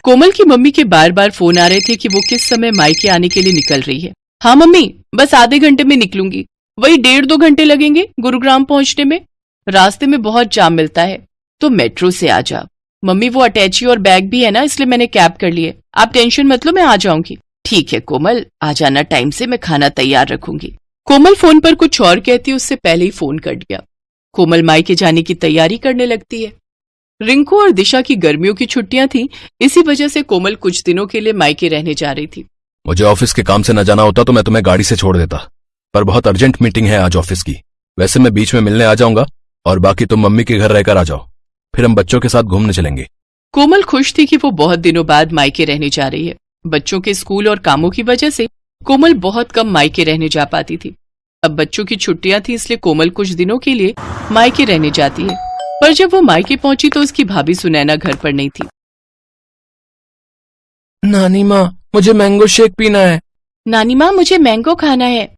कोमल की मम्मी के बार बार फोन आ रहे थे कि वो किस समय मायके आने के लिए निकल रही है। हाँ मम्मी, बस आधे घंटे में निकलूंगी, वही 1.5-2 घंटे लगेंगे गुरुग्राम पहुंचने में, रास्ते में बहुत जाम मिलता है, तो मेट्रो से आ जा। मम्मी वो अटैची और बैग भी है ना, इसलिए मैंने कैब कर ली है, आप टेंशन मत लो, मैं आ जाऊंगी। ठीक है कोमल, आ जाना टाइम से, मैं खाना तैयार रखूंगी। कोमल फोन पर कुछ और कहती, उससे पहले ही फोन कट गया। कोमल मायके जाने की तैयारी करने लगती है। रिंकू और दिशा की गर्मियों की छुट्टियां थी, इसी वजह से कोमल कुछ दिनों के लिए मायके रहने जा रही थी। मुझे ऑफिस के काम से न जाना होता तो मैं तुम्हें गाड़ी से छोड़ देता, पर बहुत अर्जेंट मीटिंग है आज ऑफिस की। वैसे मैं बीच में मिलने आ जाऊंगा और बाकी तुम मम्मी के घर रहकर आ जाओ, फिर हम बच्चों के साथ घूमने चलेंगे। कोमल खुश थी कि वो बहुत दिनों बाद मायके रहने जा रही है। बच्चों के स्कूल और कामों की वजह से कोमल बहुत कम मायके रहने जा पाती थी। अब बच्चों की छुट्टियां थी, इसलिए कोमल कुछ दिनों के लिए मायके रहने जाती है। पर जब वो मायके पहुंची तो उसकी भाभी सुनैना घर पर नहीं थी। नानी माँ, मुझे मैंगो शेक पीना है। नानी माँ, मुझे मैंगो खाना है।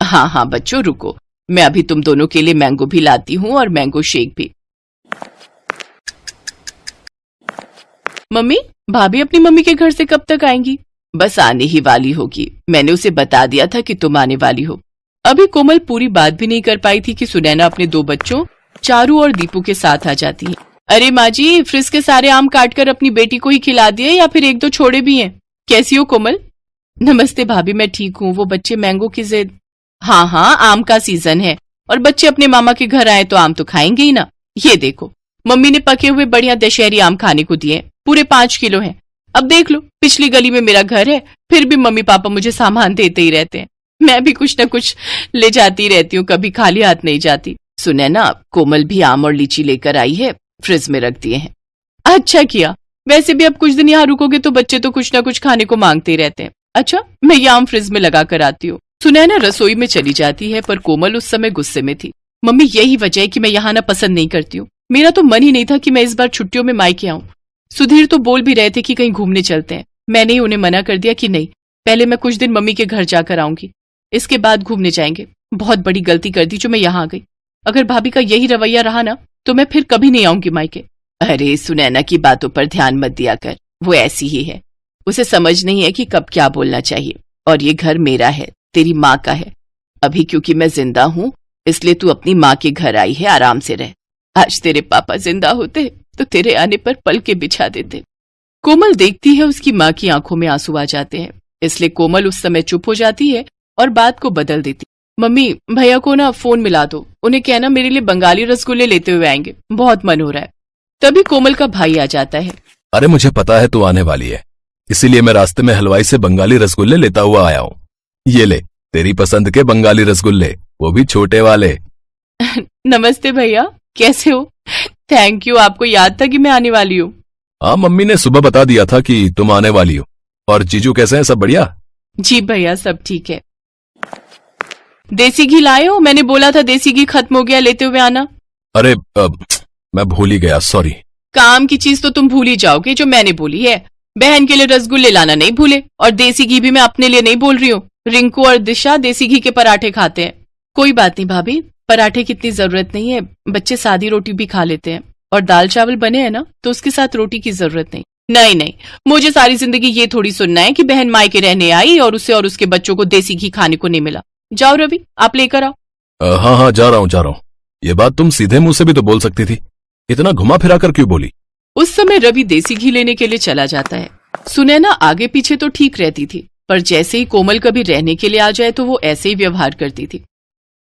हाँ बच्चों रुको, मैं अभी तुम दोनों के लिए मैंगो भी लाती हूँ और मैंगो शेक भी। मम्मी, भाभी अपनी मम्मी के घर से कब तक आएंगी? बस आने ही वाली होगी, मैंने उसे बता दिया था कि तुम आने वाली हो। अभी कोमल पूरी बात भी नहीं कर पाई थी कि सुनैना अपने 2 बच्चों चारू और दीपू के साथ आ जाती है। अरे माँ जी, फ्रिज के सारे आम काटकर अपनी बेटी को ही खिला दिए या फिर 1-2 छोड़े भी हैं? कैसी हो कोमल? नमस्ते भाभी, मैं ठीक हूँ, वो बच्चे मैंगो की जिद। हाँ, आम का सीजन है और बच्चे अपने मामा के घर आए तो आम तो खाएंगे ही ना। ये देखो, मम्मी ने पके हुए बढ़िया दशहरी आम खाने को दिए, पूरे 5 किलो हैं। अब देख लो, पिछली गली में मेरा घर है, फिर भी मम्मी पापा मुझे सामान देते ही रहते हैं। मैं भी कुछ न कुछ ले जाती रहती हूँ, कभी खाली हाथ नहीं जाती। सुनैना, कोमल भी आम और लीची लेकर आई है, फ्रिज में रख दिए हैं। अच्छा किया, वैसे भी अब कुछ दिन यहाँ रुकोगे तो बच्चे तो कुछ न कुछ खाने को मांगते ही रहते हैं। अच्छा, मैं ये आम फ्रिज में लगा कर आती हूँ। सुनैना रसोई में चली जाती है, पर कोमल उस समय गुस्से में थी। मम्मी, यही वजह है कि मैं यहाँ ना पसंद नहीं करती हूँ। मेरा तो मन ही नहीं था कि मैं इस बार छुट्टियों में मायके आऊं। सुधीर तो बोल भी रहे थे कि कहीं घूमने चलते हैं। मैंने ही उन्हें मना कर दिया कि नहीं, पहले मैं कुछ दिन मम्मी के घर जाकर आऊंगी, इसके बाद घूमने जाएंगे। बहुत बड़ी गलती कर दी जो मैं यहाँ आ गई। अगर भाभी का यही रवैया रहा ना तो मैं फिर कभी नहीं आऊंगी मायके। अरे सुनैना की बातों पर ध्यान मत दिया कर, वो ऐसी ही है, उसे समझ नहीं है कि कब क्या बोलना चाहिए। और ये घर मेरा है, तेरी माँ का है। अभी क्योंकि मैं जिंदा हूँ इसलिए तू अपनी माँ के घर आई है, आराम से रह। आज तेरे पापा जिंदा होते तो तेरे आने पर पलके बिछा देते। कोमल देखती है उसकी माँ की आंखों में आंसू आ जाते हैं, इसलिए कोमल उस समय चुप हो जाती है और बात को बदल देती। मम्मी, भैया को ना फोन मिला दो, उन्हें कहना मेरे लिए बंगाली रसगुल्ले लेते हुए आएंगे, बहुत मन हो रहा है। तभी कोमल का भाई आ जाता है। अरे मुझे पता है तू आने वाली है, इसीलिए मैं रास्ते में हलवाई से बंगाली रसगुल्ले लेता हुआ आया हूँ। ये ले, तेरी पसंद के बंगाली रसगुल्ले, वो भी छोटे वाले। नमस्ते भैया, कैसे हो? थैंक यू, आपको याद था कि मैं आने वाली हूँ। हाँ, मम्मी ने सुबह बता दिया था कि तुम आने वाली हो। और जीजू कैसे हैं, सब बढ़िया? जी भैया, सब ठीक है। देसी घी लाए हो? मैंने बोला था देसी घी खत्म हो गया, लेते हुए आना। अरे मैं भूल ही गया, सॉरी। काम की चीज तो तुम भूल ही जाओगे जो मैंने बोली है। बहन के लिए रसगुल्ले लाना नहीं भूले, और देसी घी भी मैं अपने लिए नहीं बोल रही हूँ। रिंकू और दिशा देसी घी के पराठे खाते हैं। कोई बात नहीं भाभी, पराठे की इतनी जरूरत नहीं है, बच्चे सादी रोटी भी खा लेते हैं, और दाल चावल बने हैं ना तो उसके साथ रोटी की जरूरत नहीं। नहीं, मुझे सारी जिंदगी ये थोड़ी सुनना है कि बहन मायके रहने आई और उसे और उसके बच्चों को देसी घी खाने को नहीं मिला। जाओ रवि, आप लेकर आओ। हाँ, जा रहा हूँ। ये बात तुम सीधे मुंह से भी तो बोल सकती थी, इतना घुमा फिरा कर क्यों बोली? उस समय रवि देसी घी लेने के लिए चला जाता है। सुनैना आगे पीछे तो ठीक रहती थी, पर जैसे ही कोमल कभी रहने के लिए आ जाए तो वो ऐसे ही व्यवहार करती थी।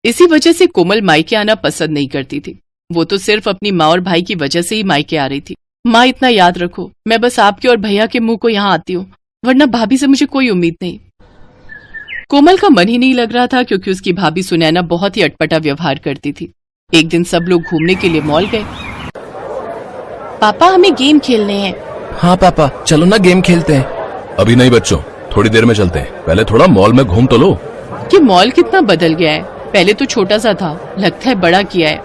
इसी वजह से कोमल मायके आना पसंद नहीं करती थी। वो तो सिर्फ अपनी माँ और भाई की वजह से ही मायके आ रही थी। माँ, इतना याद रखो, मैं बस आपके और भैया के मुंह को यहाँ आती हूँ, वरना भाभी से मुझे कोई उम्मीद नहीं। कोमल का मन ही नहीं लग रहा था, क्योंकि उसकी भाभी सुनैना बहुत ही अटपटा व्यवहार करती थी। एक दिन सब लोग घूमने के लिए मॉल गए। पापा, हमें गेम खेलने हैं। हाँ पापा, चलो ना गेम खेलते हैं। अभी नहीं बच्चों, थोड़ी देर में चलते हैं, पहले थोड़ा मॉल में घूम तो लो। ये मॉल कितना बदल गया है, पहले तो छोटा सा था, लगता है बड़ा किया है।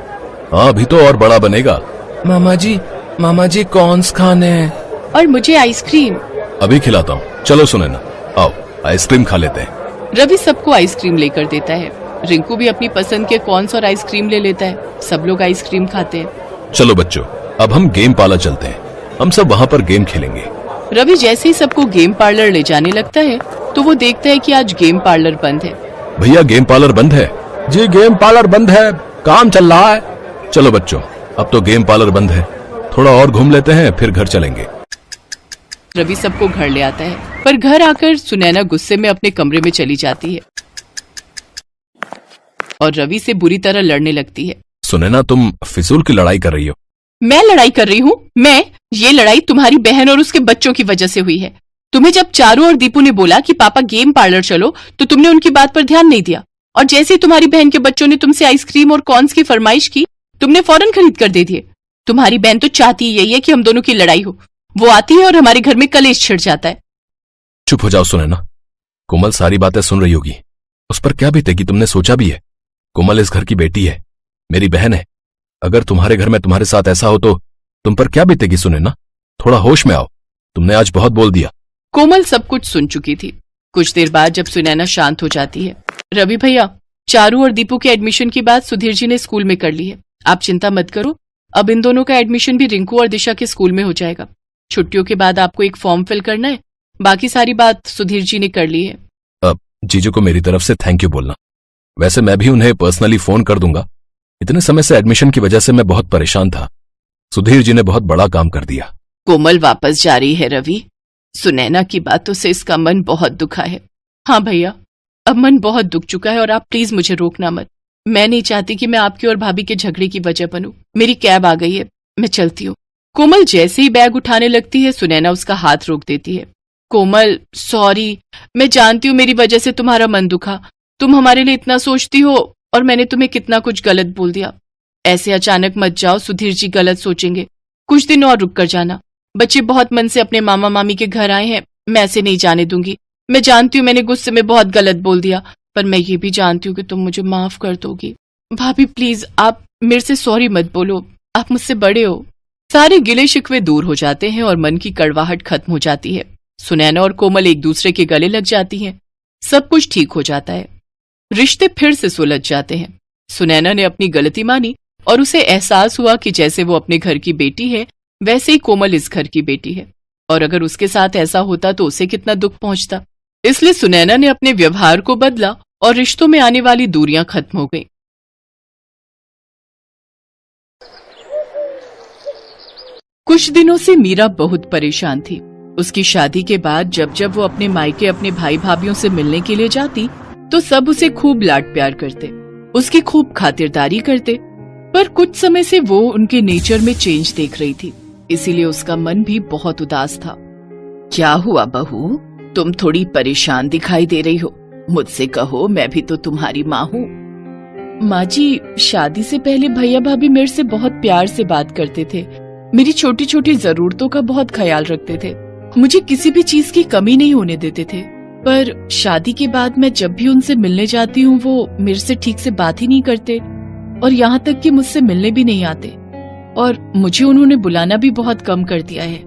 हाँ, अभी तो और बड़ा बनेगा। मामा जी कॉर्न्स खाने हैं। और मुझे आइसक्रीम। अभी खिलाता हूँ, चलो सुनैना, आओ आइसक्रीम खा लेते हैं। रवि सबको आइसक्रीम लेकर देता है। रिंकू भी अपनी पसंद के कॉर्न्स और आइसक्रीम ले लेता है। सब लोग आइसक्रीम खाते हैं। चलो बच्चों, अब हम गेम पार्लर चलते हैं, हम सब वहाँ पर गेम खेलेंगे। रवि जैसे ही सबको गेम पार्लर ले जाने लगता है तो वो देखता है कि आज गेम पार्लर बंद है। भैया गेम पार्लर बंद है। जी गेम पार्लर बंद है, काम चल रहा है। चलो बच्चों, अब तो गेम पार्लर बंद है, थोड़ा और घूम लेते हैं फिर घर चलेंगे। रवि सबको घर ले आता है, पर घर आकर सुनैना गुस्से में अपने कमरे में चली जाती है और रवि से बुरी तरह लड़ने लगती है। सुनैना, तुम फिजूल की लड़ाई कर रही हो। मैं लड़ाई कर रही हूँ? ये लड़ाई तुम्हारी बहन और उसके बच्चों की वजह से हुई है। तुम्हें जब चारू और दीपू ने बोला कि पापा गेम पार्लर चलो तो तुमने उनकी बात पर ध्यान नहीं दिया, और जैसे ही तुम्हारी बहन के बच्चों ने तुमसे आइसक्रीम और कॉर्न्स की फरमाइश की तुमने फौरन खरीद कर दे दिए। तुम्हारी बहन तो चाहती यही है कि हम दोनों की लड़ाई हो। वो आती है और हमारे घर में कलेश छिड़ जाता है। चुप हो जाओ सुनैना, कोमल सारी बातें सुन रही होगी, उस पर क्या बीतेगी तुमने सोचा भी है? कोमल इस घर की बेटी है, मेरी बहन है। अगर तुम्हारे घर में तुम्हारे साथ ऐसा हो तो तुम पर क्या बीतेगी सुनैना? थोड़ा होश में आओ, तुमने आज बहुत बोल दिया। कोमल सब कुछ सुन चुकी थी। कुछ देर बाद जब सुनैना शांत हो जाती है, रवि भैया, चारू और दीपू के एडमिशन की बात सुधीर जी ने स्कूल में कर ली है। आप चिंता मत करो, अब इन दोनों का एडमिशन भी रिंकू और दिशा के स्कूल में हो जाएगा। छुट्टियों के बाद आपको एक फॉर्म फिल करना है, बाकी सारी बात सुधीर जी ने कर ली है। अब जीजू को मेरी तरफ से थैंक यू बोलना। वैसे मैं भी उन्हें पर्सनली फोन कर दूंगा। इतने समय से एडमिशन की वजह से मैं बहुत परेशान था। सुधीर जी ने बहुत बड़ा काम कर दिया। कोमल वापस जा रही है रवि। सुनैना की बातों से इसका मन बहुत दुखा है। हाँ भैया, अब मन बहुत दुख चुका है और आप प्लीज मुझे रोकना मत। मैं नहीं चाहती कि मैं आपकी और भाभी के झगड़े की वजह बनूं। मेरी कैब आ गई है, मैं चलती हूँ। कोमल जैसे ही बैग उठाने लगती है, सुनैना उसका हाथ रोक देती है। कोमल सॉरी, मैं जानती हूँ मेरी वजह से तुम्हारा मन दुखा। तुम हमारे लिए इतना सोचती हो और मैंने तुम्हें कितना कुछ गलत बोल दिया। ऐसे अचानक मत जाओ, सुधीर जी गलत सोचेंगे। कुछ दिन और रुक कर जाना। बच्चे बहुत मन से अपने मामा मामी के घर आए हैं, मैं ऐसे नहीं जाने दूंगी। मैं जानती हूँ मैंने गुस्से में बहुत गलत बोल दिया, पर मैं ये भी जानती हूँ कि तुम मुझे माफ कर दोगी। भाभी प्लीज आप मेरे से सॉरी मत बोलो, आप मुझसे बड़े हो। सारे गिले शिकवे दूर हो जाते हैं और मन की कड़वाहट खत्म हो जाती है। सुनैना और कोमल एक दूसरे के गले लग जाती हैं। सब कुछ ठीक हो जाता है। रिश्ते फिर से सुलझ जाते हैं। सुनैना ने अपनी गलती मानी और उसे एहसास हुआ कि जैसे वो अपने घर की बेटी है वैसे ही कोमल इस घर की बेटी है, और अगर उसके साथ ऐसा होता तो उसे कितना दुख पहुंचता। इसलिए सुनैना ने अपने व्यवहार को बदला और रिश्तों में आने वाली दूरियां खत्म हो गईं। कुछ दिनों से मीरा बहुत परेशान थी। उसकी शादी के बाद जब जब वो अपने मायके अपने भाई भाभीयों से मिलने के लिए जाती तो सब उसे खूब लाड प्यार करते, उसकी खूब खातिरदारी करते, पर कुछ समय से वो उनके नेचर में चेंज देख रही थी, इसीलिए उसका मन भी बहुत उदास था। क्या हुआ बहू, तुम थोड़ी परेशान दिखाई दे रही हो? मुझसे कहो, मैं भी तो तुम्हारी माँ हूँ। माँ जी, शादी से पहले भैया भाभी मेरे से बहुत प्यार से बात करते थे, मेरी छोटी छोटी जरूरतों का बहुत ख्याल रखते थे, मुझे किसी भी चीज की कमी नहीं होने देते थे। पर शादी के बाद मैं जब भी उनसे मिलने जाती हूँ वो मेरे से ठीक से बात ही नहीं करते और यहाँ तक कि मुझसे मिलने भी नहीं आते, और मुझे उन्होंने बुलाना भी बहुत कम कर दिया है।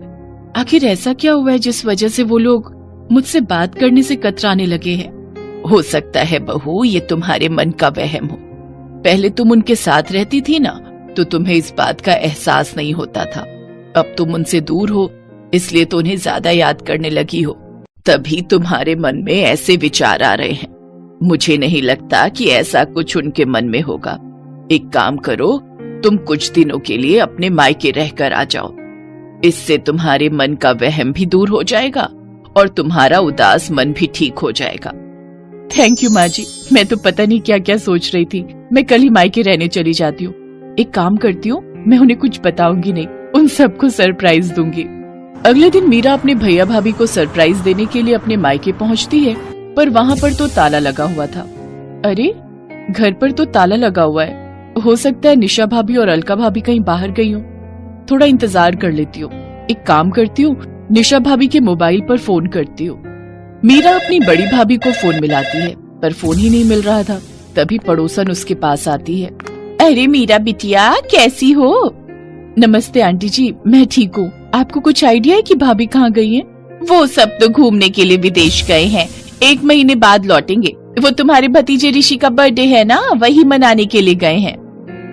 आखिर ऐसा क्या हुआ है जिस वजह से वो लोग मुझसे बात करने से कतराने लगे हैं? हो सकता है बहू ये तुम्हारे मन का वहम हो। पहले तुम उनके साथ रहती थी ना, तो तुम्हें इस बात का एहसास नहीं होता था। अब तुम उनसे दूर हो, इसलिए तो उन्हें ज्यादा याद करने लगी हो, तभी तुम्हारे मन में ऐसे विचार आ रहे हैं। मुझे नहीं लगता कि ऐसा कुछ उनके मन में होगा। एक काम करो, तुम कुछ दिनों के लिए अपने मायके रहकर आ जाओ, इससे तुम्हारे मन का वहम भी दूर हो जाएगा और तुम्हारा उदास मन भी ठीक हो जाएगा। थैंक यू माँ जी, मैं तो पता नहीं क्या क्या सोच रही थी। मैं कल ही मायके रहने चली जाती हूँ। एक काम करती हूँ, मैं उन्हें कुछ बताऊंगी नहीं, उन सबको सरप्राइज दूंगी। अगले दिन मीरा अपने भैया भाभी को सरप्राइज देने के लिए अपने मायके पहुँचती है, पर वहाँ पर तो ताला लगा हुआ था। अरे, घर पर तो ताला लगा हुआ है, हो सकता है निशा भाभी और अलका भाभी कहीं बाहर गई हो। थोड़ा इंतजार कर लेती हूँ। एक काम करती हूँ, निशा भाभी के मोबाइल पर फोन करती हूँ। मीरा अपनी बड़ी भाभी को फोन मिलाती है, पर फोन ही नहीं मिल रहा था। तभी पड़ोसन उसके पास आती है। अरे मीरा बिटिया, कैसी हो? नमस्ते आंटी जी, मैं ठीक हूँ। आपको कुछ आइडिया है कि भाभी कहाँ गई हैं? वो सब तो घूमने के लिए विदेश गए हैं, 1 महीने बाद लौटेंगे। वो तुम्हारे भतीजे ऋषि का बर्थडे है ना, वही मनाने के लिए गए हैं।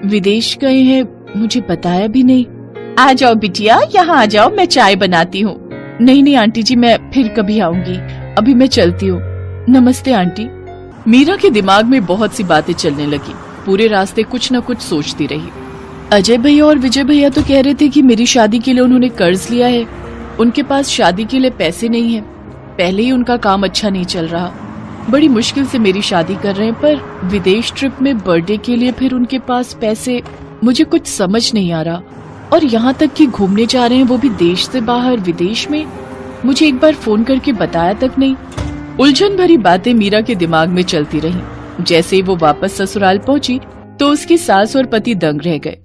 विदेश गए हैं? मुझे बताया भी नहीं। आ जाओ बिटिया, यहाँ आ जाओ, मैं चाय बनाती हूँ। नहीं नहीं आंटी जी, मैं फिर कभी आऊंगी, अभी मैं चलती हूँ। नमस्ते आंटी। मीरा के दिमाग में बहुत सी बातें चलने लगी। पूरे रास्ते कुछ न कुछ सोचती रही। अजय भैया और विजय भैया तो कह रहे थे कि मेरी शादी के लिए उन्होंने कर्ज लिया है, उनके पास शादी के लिए पैसे नहीं है, पहले ही उनका काम अच्छा नहीं चल रहा, बड़ी मुश्किल से मेरी शादी कर रहे हैं, पर विदेश ट्रिप में बर्थडे के लिए फिर उनके पास पैसे, मुझे कुछ समझ नहीं आ रहा। और यहाँ तक कि घूमने जा रहे हैं, वो भी देश से बाहर, विदेश में, मुझे एक बार फोन करके बताया तक नहीं। उलझन भरी बातें मीरा के दिमाग में चलती रहीं। जैसे ही वो वापस ससुराल पहुंची तो उसकी सास और पति दंग रह गए।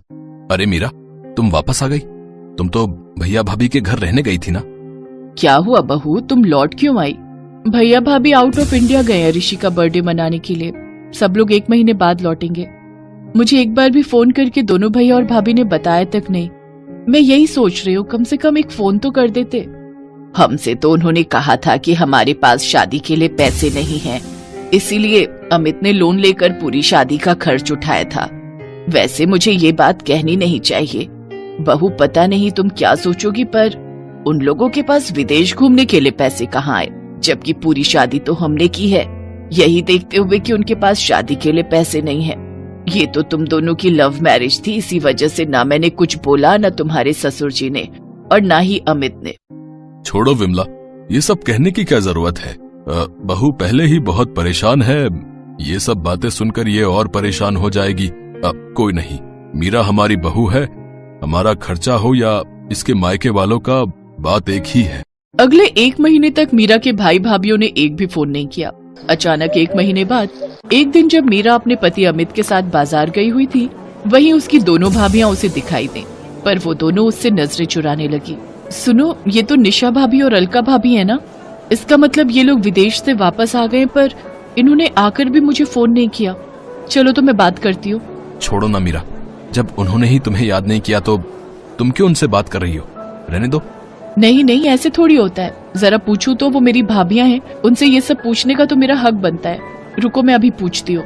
अरे मीरा, तुम वापस आ गई? तुम तो भैया भाभी के घर रहने गई थी ना? क्या हुआ बहू, तुम लौट क्यों आई? भैया भाभी आउट ऑफ इंडिया गए हैं ऋषि का बर्थडे मनाने के लिए। सब लोग 1 महीने बाद लौटेंगे। मुझे एक बार भी फोन करके दोनों भैया और भाभी ने बताया तक नहीं। मैं यही सोच रही हूँ, कम से कम एक फोन तो कर देते। हमसे तो उन्होंने कहा था कि हमारे पास शादी के लिए पैसे नहीं हैं, इसीलिए अमित ने लोन लेकर पूरी शादी का खर्च उठाया था। वैसे मुझे ये बात कहनी नहीं चाहिए बहू, पता नहीं तुम क्या सोचोगी, पर उन लोगों के पास विदेश घूमने के लिए पैसे कहाँ आए, जबकि पूरी शादी तो हमने की है। यही देखते हुए कि उनके पास शादी के लिए पैसे नहीं है। ये तो तुम दोनों की लव मैरिज थी, इसी वजह से ना मैंने कुछ बोला, ना तुम्हारे ससुर जी ने, और ना ही अमित ने। छोड़ो विमला, ये सब कहने की क्या जरूरत है? बहू पहले ही बहुत परेशान है, ये सब बातें सुनकर ये और परेशान हो जाएगी। कोई नहीं, मीरा हमारी बहू है, हमारा खर्चा हो या इसके मायके वालों का, बात एक ही है। अगले 1 महीने तक मीरा के भाई भाभीियों ने एक भी फोन नहीं किया। अचानक 1 महीने बाद एक दिन जब मीरा अपने पति अमित के साथ बाजार गई हुई थी, वहीं उसकी दोनों भाभियां उसे दिखाई दें, पर वो दोनों उससे नजरें चुराने लगी। सुनो, ये तो निशा भाभी और अलका भाभी है ना? इसका मतलब ये लोग विदेश से वापस आ गए, पर इन्होंने आकर भी मुझे फोन नहीं किया। चलो तो मैं बात करती हूँ। छोड़ो ना मीरा, जब उन्होंने ही तुम्हें याद नहीं किया तो तुम क्यों उनसे बात कर रही हो? रहने दो। नहीं नहीं, ऐसे थोड़ी होता है। जरा पूछूं तो, वो मेरी भाभियां हैं, उनसे ये सब पूछने का तो मेरा हक बनता है। रुको, मैं अभी पूछती हूँ।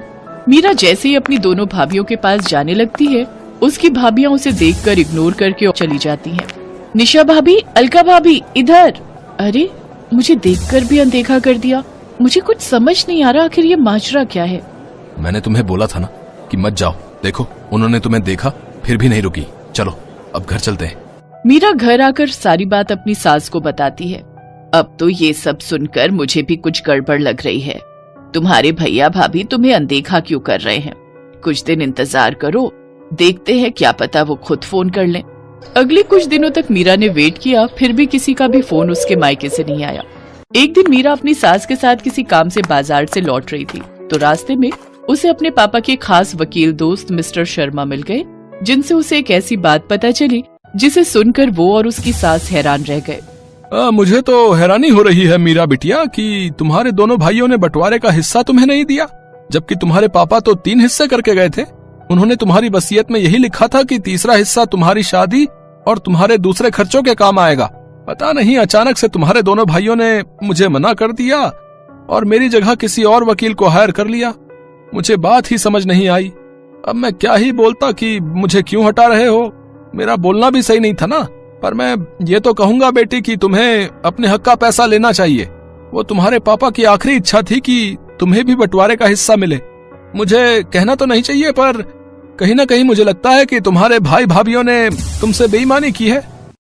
मीरा जैसे ही अपनी दोनों भाभियों के पास जाने लगती है, उसकी भाभियां उसे देखकर इग्नोर करके चली जाती हैं। निशा भाभी, अलका भाभी, इधर। अरे, मुझे देखकर भी अनदेखा कर दिया। मुझे कुछ समझ नहीं आ रहा, आखिर ये माजरा क्या है? मैंने तुम्हें बोला था ना कि मत जाओ। देखो, उन्होंने तुम्हें देखा फिर भी नहीं रुकी। चलो अब घर चलते हैं। मीरा घर आकर सारी बात अपनी सास को बताती है। अब तो ये सब सुनकर मुझे भी कुछ गड़बड़ लग रही है। तुम्हारे भैया भाभी तुम्हें अनदेखा क्यों कर रहे हैं? कुछ दिन इंतजार करो, देखते हैं, क्या पता वो खुद फोन कर लें। अगले कुछ दिनों तक मीरा ने वेट किया, फिर भी किसी का भी फोन उसके मायके से नहीं आया। एक दिन मीरा अपनी सास के साथ किसी काम से बाजार से लौट रही थी, तो रास्ते में उसे अपने पापा के खास वकील दोस्त मिस्टर शर्मा मिल गए, जिनसे उसे एक ऐसी बात पता चली जिसे सुनकर वो और उसकी सास हैरान रह गए। मुझे तो हैरानी हो रही है मीरा बिटिया कि तुम्हारे दोनों भाइयों ने बंटवारे का हिस्सा तुम्हें नहीं दिया, जबकि तुम्हारे पापा तो 3 हिस्से करके गए थे। उन्होंने तुम्हारी वसीयत में यही लिखा था कि तीसरा हिस्सा तुम्हारी शादी और तुम्हारे दूसरे खर्चों के काम आएगा। पता नहीं अचानक से तुम्हारे दोनों भाइयों ने मुझे मना कर दिया और मेरी जगह किसी और वकील को हायर कर लिया। मुझे बात ही समझ नहीं आई। अब मैं क्या ही बोलता कि मुझे क्यों हटा रहे हो। मेरा बोलना भी सही नहीं था ना, पर मैं ये तो कहूंगा बेटी कि तुम्हें अपने हक का पैसा लेना चाहिए। वो तुम्हारे पापा की आखिरी इच्छा थी कि तुम्हें भी बंटवारे का हिस्सा मिले। मुझे कहना तो नहीं चाहिए, पर कहीं ना कहीं मुझे लगता है कि तुम्हारे भाई भाभीियों ने तुमसे बेईमानी की है।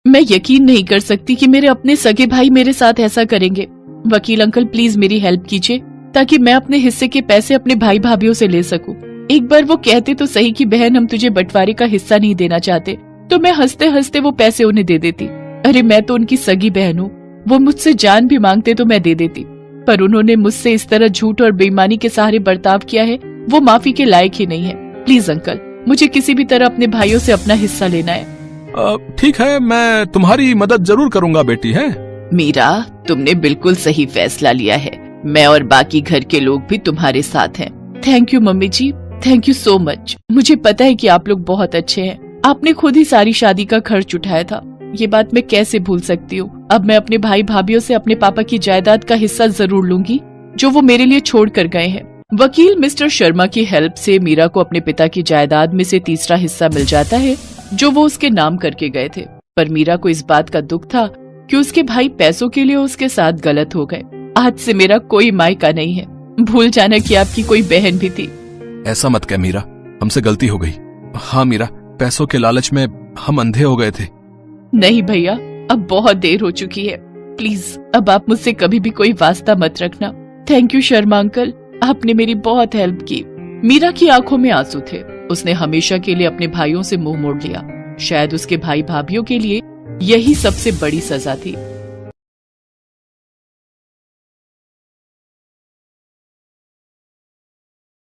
मैं यकीन नहीं कर सकती कि मेरे अपने सगे भाई मेरे साथ ऐसा करेंगे। वकील अंकल, प्लीज मेरी हेल्प कीजिए, ताकि मैं अपने हिस्से के पैसे अपने भाई भाभीियों से ले सकूं। एक बार वो कहते तो सही कि बहन, हम तुझे बंटवारे का हिस्सा नहीं देना चाहते, तो मैं हंसते हंसते वो पैसे उन्हें दे देती। अरे, मैं तो उनकी सगी बहन हूँ। वो मुझसे जान भी मांगते तो मैं दे देती, पर उन्होंने मुझसे इस तरह झूठ और बेईमानी के सहारे बर्ताव किया है, वो माफी के लायक ही नहीं है। प्लीज अंकल, मुझे किसी भी तरह अपने भाइयों से अपना हिस्सा लेना है। ठीक है, मैं तुम्हारी मदद जरूर करूंगा बेटी। है मीरा, तुमने बिल्कुल सही फैसला लिया है। मैं और बाकी घर के लोग भी तुम्हारे साथ हैं। Thank you mummy ji, thank you so much. मुझे पता है कि आप लोग बहुत अच्छे हैं। आपने खुद ही सारी शादी का खर्च उठाया था, ये बात मैं कैसे भूल सकती हूँ। अब मैं अपने भाई भाभीियों से अपने पापा की जायदाद का हिस्सा जरूर लूंगी, जो वो मेरे लिए छोड़ कर गए हैं। वकील मिस्टर शर्मा की हेल्प से मीरा को अपने पिता की जायदाद में से तीसरा हिस्सा मिल जाता है, जो वो उसके नाम करके गए थे। पर मीरा को इस बात का दुख था कि उसके भाई पैसों के लिए उसके साथ गलत हो गए। आज से मेरा कोई मायका नहीं है। भूल जाना कि आपकी कोई बहन भी थी। ऐसा मत कह मीरा, हमसे गलती हो गई। हाँ मीरा, पैसों के लालच में हम अंधे हो गए थे। नहीं भैया, अब बहुत देर हो चुकी है। प्लीज अब आप मुझसे कभी भी कोई वास्ता मत रखना। थैंक यू शर्मा अंकल, आपने मेरी बहुत हेल्प की। मीरा की आंखों में आंसू थे। उसने हमेशा के लिए अपने भाइयों से मुंह मोड़ लिया। शायद उसके भाई भाभीियों के लिए यही सबसे बड़ी सजा थी।